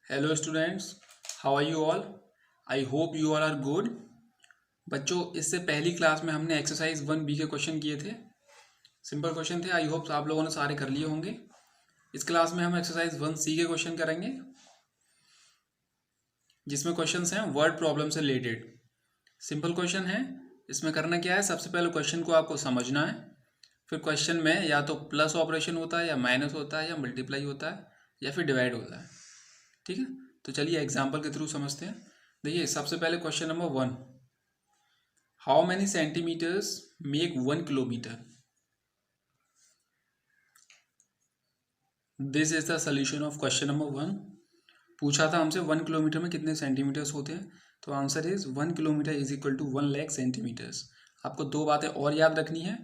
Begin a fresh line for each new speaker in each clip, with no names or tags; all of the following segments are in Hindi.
Hello students, how are you all? I hope you all are good. बच्चों, इससे पहली क्लास में हमने एक्सरसाइज 1B के क्वेश्चन किए थे। सिंपल क्वेश्चन थे। आई होप आप लोगों ने सारे कर लिए होंगे। इस क्लास में हम एक्सरसाइज 1C के क्वेश्चन करेंगे, जिसमें क्वेश्चंस हैं वर्ड प्रॉब्लम से रिलेटेड। सिंपल क्वेश्चन है। इसमें करना क्या है, सबसे पहले क्वेश्चन को आपको समझना है। फिर क्वेश्चन में या तो प्लस ऑपरेशन होता है, या माइनस होता है, या मल्टीप्लाई होता है, या फिर डिवाइड होता है। ठीक है, तो चलिए एग्जाम्पल के थ्रू समझते हैं। देखिए, सबसे पहले question number 1, how many centimetres make 1 kilometre? This is the solution of question number 1। पूछा था हमसे 1 किलोमीटर में कितने सेंटीमीटर्स होते हैं, तो answer is 1 kilometre is equal to 1 lakh centimetres. आपको दो बातें और याद रखनी है।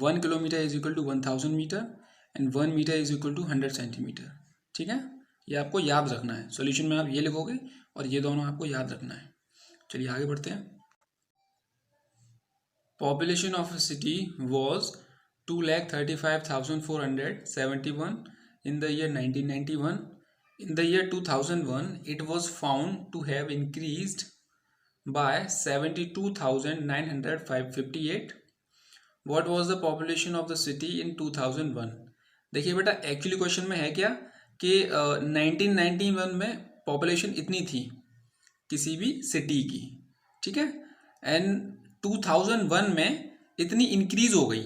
1 kilometre is equal to 1000 metre and 1 metre is equal to 100 centimetre. ठीक है, ये आपको याद रखना है। सॉल्यूशन में आप ये लिखोगे और ये दोनों आपको याद रखना है। चलिए आगे बढ़ते हैं। Population of a city was 2,35,471 in the year 1991. In the year 2001, it was found to have increased by 72,958. What was the population of the city in 2001? देखिए बेटा, एक्चुअली क्वेश्चन में है क्या कि 1991 में पॉपुलेशन इतनी थी किसी भी सिटी की, ठीक है, एंड 2001 में इतनी इंक्रीज हो गई।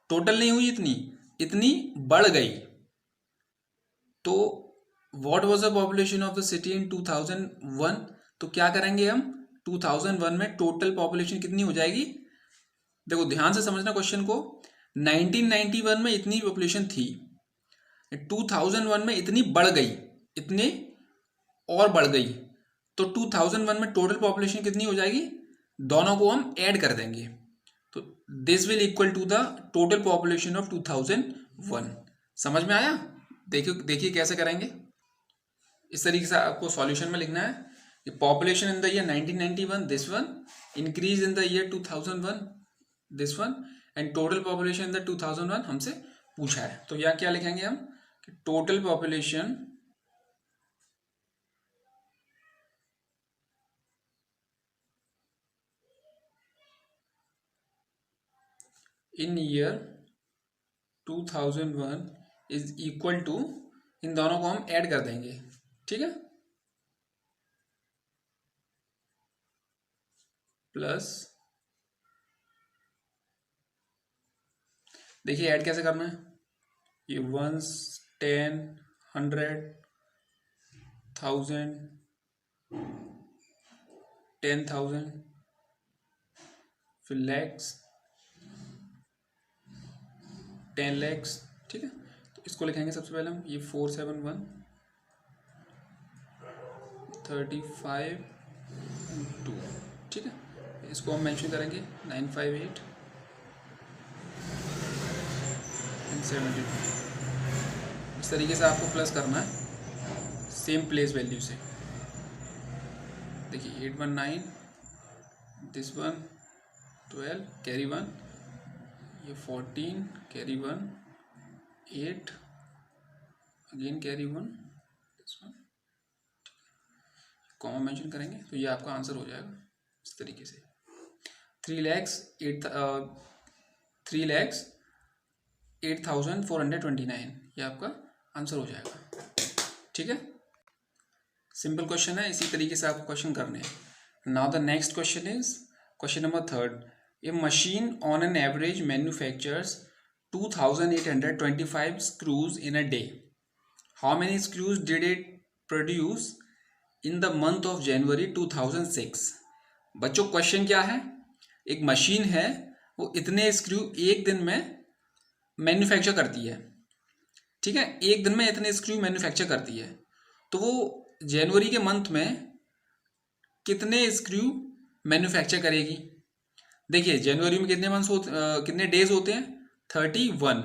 टोटल नहीं हुई, इतनी बढ़ गई। तो what was the population of the city in 2001? तो क्या करेंगे हम, 2001 में टोटल पॉपुलेशन कितनी हो जाएगी। देखो ध्यान से समझना क्वेश्चन को। 1991 में इतनी पॉपुलेशन थी, 2001 में इतनी बढ़ गई, इतने और बढ़ गई, तो 2001 में टोटल पॉपुलेशन कितनी हो जाएगी, दोनों को हम ऐड कर देंगे। तो this will equal to the total population of 2001। समझ में आया? देखिए कैसे करेंगे। इस तरीके से आपको सॉल्यूशन में लिखना है। Population in the year 1991 this one, increase in the year 2001 this one, and total population in the 2001 हमसे पूछा है। तो यहाँ क्या लिखेंगे हम, total population in year 2001 is equal to, इन दोनों को हम ऐड कर देंगे। ठीक है, प्लस, देखिए ऐड कैसे करना है। ये 1s 10 100 1000 10,000, फिर लैक्स 10 लैक्स। ठीक है, तो इसको लिखेंगे सबसे पहले हम, ये 471 35 2। ठीक है, इसको हम मेंशन करेंगे 958 एंड 72। इस तरीके से आपको प्लस करना है सेम प्लेस वैल्यू से। देखिए 819, दिस वन 12 कैरी 1, ये 14 carry 1 8 again carry 1, this one, comma mention करेंगे तो ये आपका आंसर हो जाएगा इस तरीके से। 3,08,429 ये आपका आंसर हो जाएगा। ठीक है, सिंपल क्वेश्चन है, इसी तरीके से आपको क्वेश्चन करने हैं। Now the next question is question number 3। A machine on an average manufactures 2,825 screws in a day. How many screws did it produce in the month of January 2006? बच्चों क्वेश्चन क्या है, एक मशीन है, वो इतने स्क्रू एक दिन में मैन्युफैक्चर करती है। ठीक है, एक दिन में इतने स्क्रू मैन्युफैक्चर करती है, तो वो जनवरी के मंथ में कितने स्क्रू मैन्युफैक्चर करेगी। देखिए जनवरी में कितने मंथ्स कितने डेज होते हैं, 31।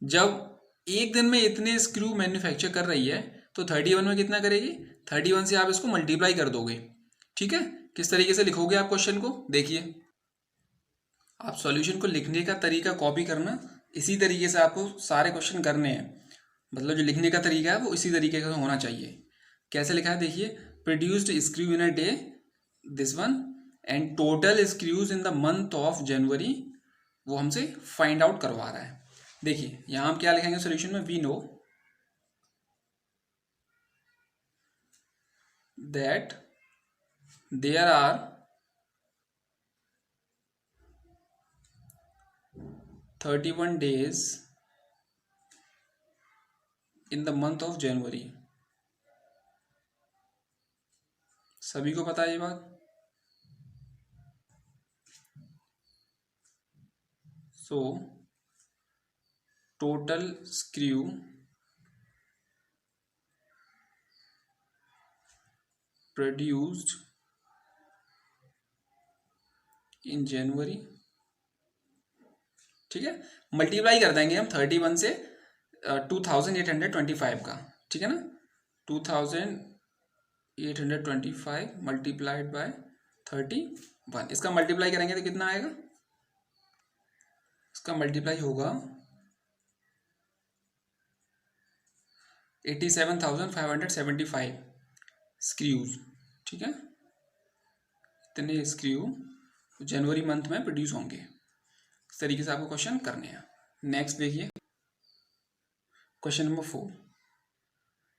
जब एक दिन में इतने स्क्रू मैन्युफैक्चर कर रही है तो 31 में कितना करेगी, 31 से आप इसको मल्टीप्लाई कर दोगे। ठीक है, किस तरीके से लिखोगे आप क्वेश्चन को, देखिए आप सॉल्यूशन को लिखने का तरीका कॉपी करना, इसी तरीके से आपको सारे क्वेश्चन करने हैं। मतलब जो लिखने का तरीका है वो इसी तरीके का होना चाहिए। कैसे लिखा है देखिए, produced screw in a day, this one, and total screws in the month of January, वो हमसे फाइंड आउट करवा रहा है। देखिए यहां हम क्या लिखेंगे सोल्यूशन में, we know that there are 31 days in the month of January। सभी को पता है ये बात। So total screw produced in January, ठीक है, मल्टीप्लाई कर देंगे हम 31 से 2825 का, ठीक है ना, 2825 मल्टीप्लाइड बाय 31, इसका मल्टीप्लाई करेंगे तो कितना आएगा, इसका मल्टीप्लाई होगा 87,575 स्क्रूज, ठीक है, इतने स्क्रू जनवरी मंथ में प्रोड्यूस होंगे। इस तरीके से आपको क्वेश्चन करने हैं। नेक्स्ट देखिए question number 4,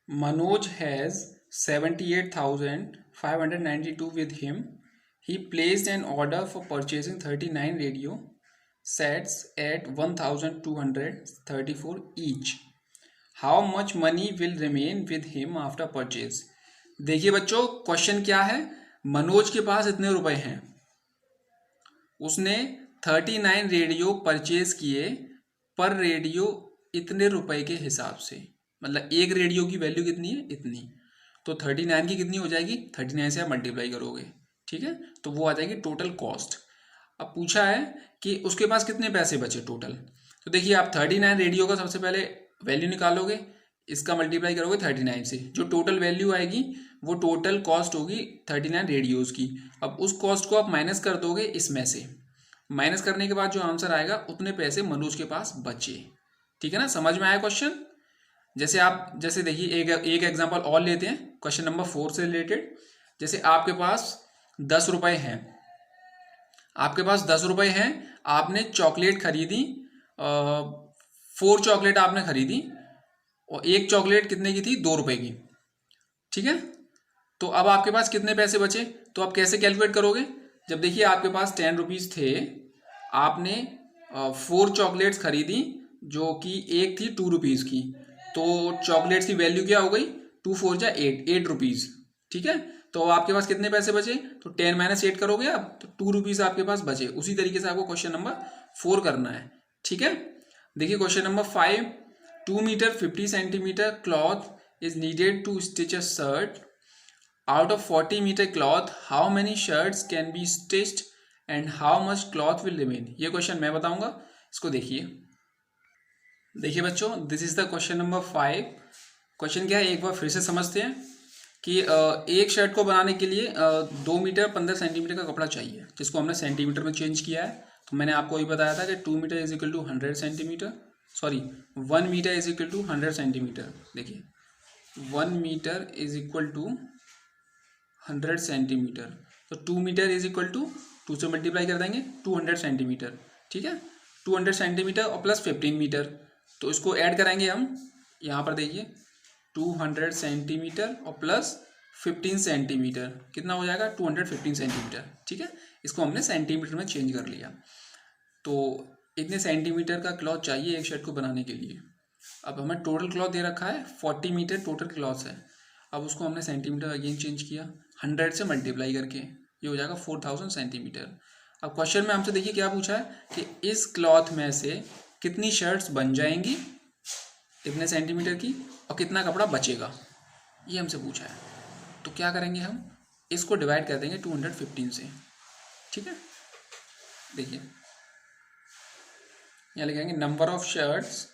Manoj has 78,592 with him. He placed an order for purchasing 39 radio sets at 1,234 each. How much money will remain with him after purchase? देखिए बच्चों क्वेश्चन क्या है, मनोज के पास इतने रुपए हैं, उसने 39 रेडियो परचेज किए, पर रेडियो इतने रुपए के हिसाब से, मतलब एक रेडियो की वैल्यू कितनी है, इतनी, तो 39 की कितनी हो जाएगी, 39 से आप मल्टीप्लाई करोगे, ठीक है, तो वो आ जाएगी टोटल कॉस्ट। अब पूछा है कि उसके पास कितने पैसे बचे टोटल, तो देखिए आप 39 रेडियो का सबसे पहले वैल्यू निकालोगे, इसका मल्टीप्लाई करोगे 39 से, जो टोटल वैल्यू आएगी वो टोटल कॉस्ट होगी 39 रेडियोज की। अब उस कॉस्ट को आप माइनस कर दोगे इसमें से, माइनस करने के बाद जो आंसर आएगा उतने पैसे मनोज के पास बचे, ठीक है ना, समझ में आया क्वेश्चन। जैसे देखिए एक एग्जांपल और लेते हैं क्वेश्चन नंबर 4 से रिलेटेड। जैसे आपके पास 10 रुपए हैं, आपने चॉकलेट खरीदी, 4 चॉकलेट आपने खरीदी, और एक चॉकलेट कितने की थी, 2 रुपए की, ठीक है, तो अब आपके पास कितने पैसे बचे, तो आप कैसे कैलकुलेट करोगे, जब देखिए आपके पास 10 रुपीज़ थे, आपने 4 चॉकलेट्स खरीदी जो कि एक थी 2 रुपीज़ की, तो चॉकलेट्स की वैल्यू क्या हो गई, 2 4 जा 8 रुपीज़, ठीक है, तो आपके पास कितने पैसे बचे, तो 10 - 8 करोगे आप, तो 2 रुपीज़ आपके पास बचे। उसी तरीके से आपको क्वेश्चन नंबर 4 करना है, ठीक है। देखिए question number 5, 2 metre 50 centimetre cloth is needed to stitch a shirt, out of 40 meter cloth how many shirts can be stitched and how much cloth will remain? ये क्वेश्चन मैं बताऊंगा, इसको देखिए बच्चों, this is the question number 5। Question क्या है एक बार फिर से समझते हैं कि एक शर्ट को बनाने के लिए 2 मीटर 15 सेंटीमीटर का कपड़ा चाहिए, जिसको हमने सेंटीमीटर में चेंज किया है। तो मैंने आपको ये बताया था कि 2 metre is equal to 100 centimetre, sorry 1 metre is equal to 100 centimetre. देखिए 1 metre is equal to 100 centimetre, तो 2 मीटर इज इक्वल टू 2 से मल्टीप्लाई कर देंगे 200 सेंटीमीटर, ठीक है, 200 सेंटीमीटर और प्लस 15 मीटर, तो इसको ऐड कराएंगे हम, यहाँ पर देखिए 200 सेंटीमीटर और प्लस 15 सेंटीमीटर कितना हो जाएगा, 215 सेंटीमीटर, ठीक है, इसको हमने सेंटीमीटर में चेंज कर लिया। तो इतने सेंटीमीटर का क्लॉथ चाहिए एक शर्ट को बनाने के लिए। अब हमें टोटल क्लॉथ दे रखा है 40 मीटर टोटल क्लॉथ है, अब उसको हमने सेंटीमीटर अगेन चेंज किया 100 से मल्टीप्लाई करके, ये हो जाएगा 4000 सेंटीमीटर। अब क्वेश्चन में हमसे देखिए क्या पूछा है कि इस क्लॉथ में से कितनी शर्ट्स बन जाएंगी इतने सेंटीमीटर की और कितना कपड़ा बचेगा, ये हमसे पूछा है। तो क्या करेंगे हम, इसको डिवाइड कर देंगे 215 से, ठीक है। देखिए यहाँ लिखेंगे number of shirts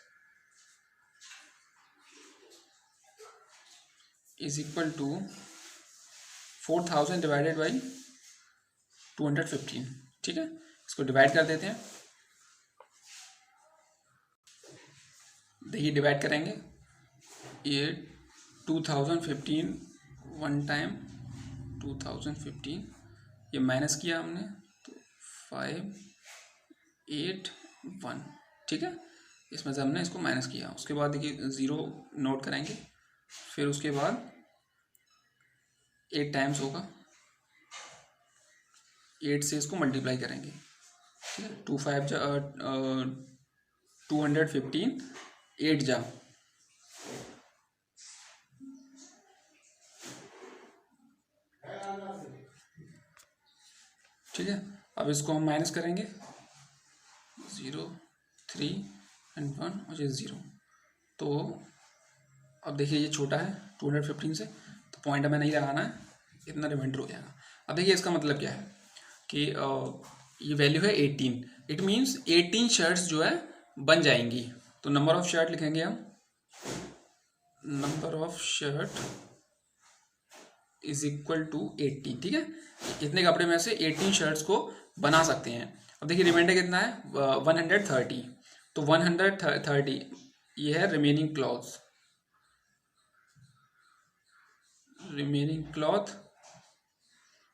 is equal to 4000 divided by 215, ठीक है, इसको डिवाइड कर देते हैं। देखिए डिवाइड करेंगे, ये 2015 1 टाइम 2015, ये माइनस किया हमने तो 5, 8, 1, ठीक है। इसमें से हमने इसको माइनस किया, उसके बाद देखिए 0 नोट करेंगे, फिर उसके बाद 8 टाइम्स होगा, 8 से इसको मल्टीप्लाई करेंगे, ठीक है। 2 5 जा 215, 8 जा, ठीक है। अब इसको हम माइनस करेंगे, 0, 3 एंड 1 और ये 0। तो अब देखिए ये छोटा है 215 से, तो पॉइंट हमें नहीं लगाना है, इतना रिमाइंडर हो जाएगा। अब देखिए इसका मतलब क्या है कि ये वैल्यू है 18, इट मीन्स 18 शर्ट्स जो है बन जाएंगी। तो नंबर ऑफ शर्ट लिखेंगे हम, number of shirt is equal to 18, ठीक है। इतने कपड़े में से 18 शर्ट्स को बना सकते हैं। अब देखिए रिमाइंडर कितना है 130, तो 130 ये है remaining cloths, remaining cloth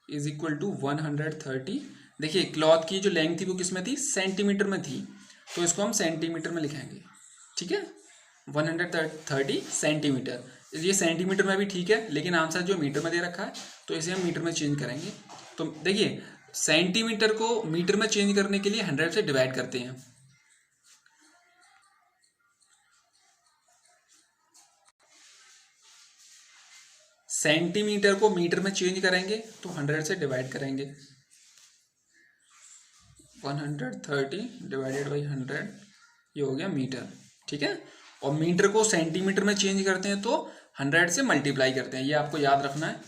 is equal to 130। देखिए क्लॉथ की जो लेंथ थी वो किस में थी, सेंटीमीटर में थी, तो इसको हम सेंटीमीटर में लिखेंगे, ठीक है। 130 सेंटीमीटर, ये सेंटीमीटर में भी ठीक है, लेकिन आंसर जो मीटर में दे रखा है तो इसे हम मीटर में चेंज करेंगे। तो देखिए सेंटीमीटर को मीटर में चेंज करने के लिए 100 से डिवाइड करते हैं। सेंटीमीटर को मीटर में चेंज करेंगे तो 100 से डिवाइड करेंगे, 130 डिवाइडेड बाई 100, ये हो गया मीटर, ठीक है। और मीटर को सेंटीमीटर में चेंज करते हैं तो 100 से मल्टीप्लाई करते हैं, ये आपको याद रखना है।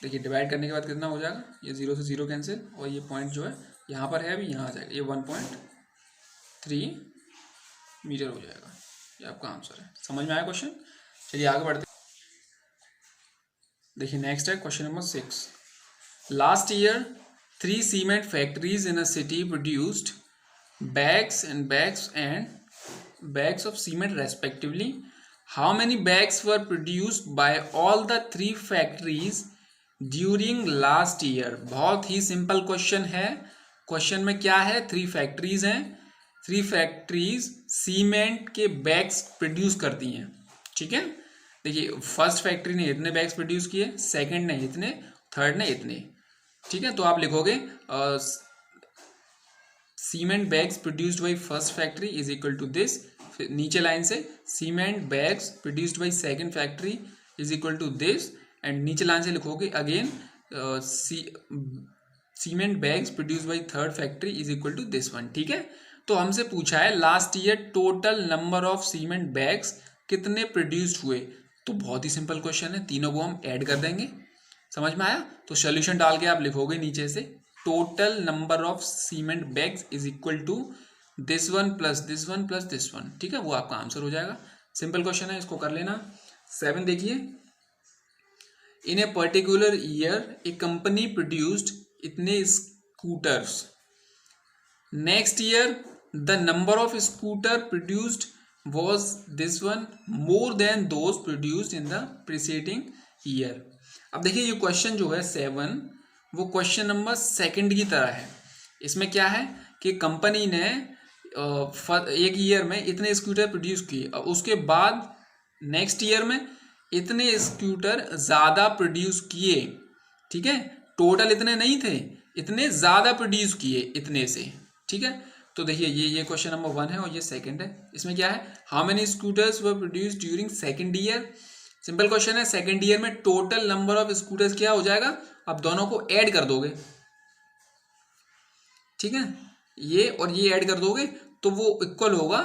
देखिए डिवाइड करने के बाद कितना हो जाएगा, ये 0 से 0 कैंसिल, और ये पॉइंट जो है यहाँ पर है अभी यहाँ आ जाएगा, ये 1.3 मीटर हो जाएगा, ये आपका आंसर है। समझ में आया क्वेश्चन? चलिए आगे बढ़ते। देखिए नेक्स्ट है question number 6। Last year 3 cement factories in a city produced bags of cement respectively. How many bags were produced by all the 3 factories during last year? बहुत ही सिंपल क्वेश्चन है। क्वेश्चन में क्या है, 3 फैक्ट्रीज हैं, 3 फैक्ट्रीज सीमेंट के बैग्स प्रोड्यूस करती हैं, ठीक है। देखिए फर्स्ट फैक्ट्री ने इतने बैग्स प्रोड्यूस किए, सेकंड ने इतने, थर्ड ने इतने, ठीक है। तो आप लिखोगे cement bags produced by first factory is equal to this, नीचे लाइन से cement bags produced by second factory is equal to this, and नीचे लाइन से लिखोगे again cement bags produced by third factory is equal to this one, ठीक है। तो हमसे पूछा है last year total number of cement bags कितने प्रोड्यूस्ड हुए, तो बहुत ही सिंपल क्वेश्चन है, तीनों को हम ऐड कर देंगे। समझ में आया? तो सोल्यूशन डाल के आप लिखोगे नीचे से total number of cement bags is equal to this one plus this one plus this one, ठीक है, वो आपका आंसर हो जाएगा। सिंपल क्वेश्चन है, इसको कर लेना। 7 देखिए, in a particular year a company produced इतने scooters, next year the number of scooter produced was this one more than those produced in the preceding year। अब देखिए ये क्वेश्चन जो है 7 वो क्वेश्चन नंबर 2 की तरह है। इसमें क्या है कि कंपनी ने एक ईयर में इतने स्कूटर प्रोड्यूस किए और उसके बाद नेक्स्ट ईयर में इतने स्कूटर ज़्यादा प्रोड्यूस किए, ठीक है। टोटल इतने नहीं थे, इतने ज़्यादा प्रोड्यूस किए इतने से, ठीक है। तो देखिए ये क्वेश्चन नंबर 1 है और ये 2 है। इसमें क्या है, how many scooters were produced during second year. Simple question है, सेकंड ईयर में टोटल नंबर ऑफ स्कूटर्स क्या हो जाएगा, आप दोनों को ऐड कर दोगे, ठीक है, ये और ये ऐड कर दोगे तो वो इक्वल होगा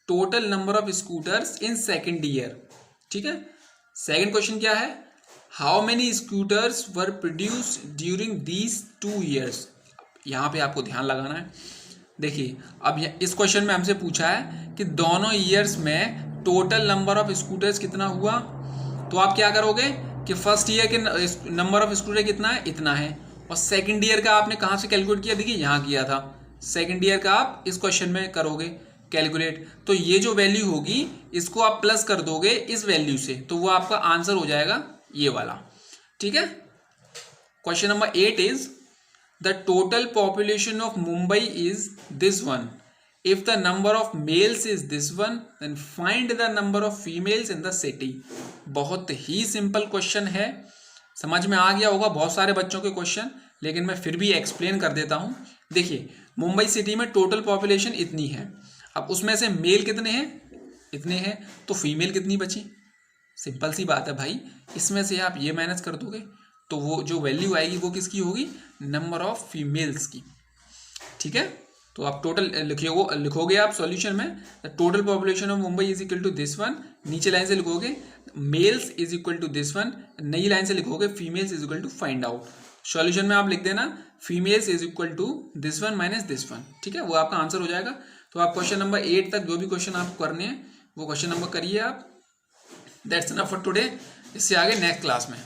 total number of scooters in second year, ठीक है। सेकंड क्वेश्चन क्या है, how many scooters were produced during these 2 years. यहाँ पे आपको ध्यान लगाना है। देखिए अब इस क्वेश्चन में हमसे पूछा है कि दोनों ईयर्स में टोटल नंबर ऑफ स्कूटर्स कितना हुआ, तो आप क्या करोगे कि फर्स्ट ईयर के नंबर ऑफ स्कूटर कितना है, इतना है, और सेकंड ईयर का आपने कहाँ से कैलकुलेट किया, देखिए यहाँ किया था। सेकंड ईयर का आप इस क्वेश्चन में करोगे, कैलकुलेट, तो ये जो वैल्यू होगी इसको आप प्लस कर दोगे इस वैल्यू से, तो वो आपका आंसर हो जाएगा ये वाला। ठीक है। Question number 8 is the total population of Mumbai is this one, if the number of males is this one then find the number of females in the city. बहुत ही सिंपल क्वेश्चन है, समझ में आ गया होगा बहुत सारे बच्चों के क्वेश्चन, लेकिन मैं फिर भी एक्सप्लेन कर देता हूं। देखिए मुंबई सिटी में टोटल पॉपुलेशन इतनी है, अब उसमें से मेल कितने हैं, इतने हैं, तो फीमेल कितनी बची, सिंपल सी बात है भाई, इसमें से आप ये माइनस कर दोगे तो वो जो वैल्यू आएगी वो किसकी होगी, नंबर ऑफ फीमेल्स की। ठीक है, तो आप टोटल लिखोगे आप सॉल्यूशन में total population of Mumbai is equal to this one, नीचे लाइन से लिखोगे males is equal to this one, नई लाइन से लिखोगे females is equal to find out. Solution में आप लिख देना females is equal to this one minus this one. ठीक है, वो आपका आंसर हो जाएगा। तो आप क्वेश्चन नंबर 8 तक जो भी क्वेश्चन आपको करने हैं वो क्वेश्चन नंबर करिए आप। दैट्स इनफ फॉर टुडे, इससे आगे नेक्स्ट क्लास में।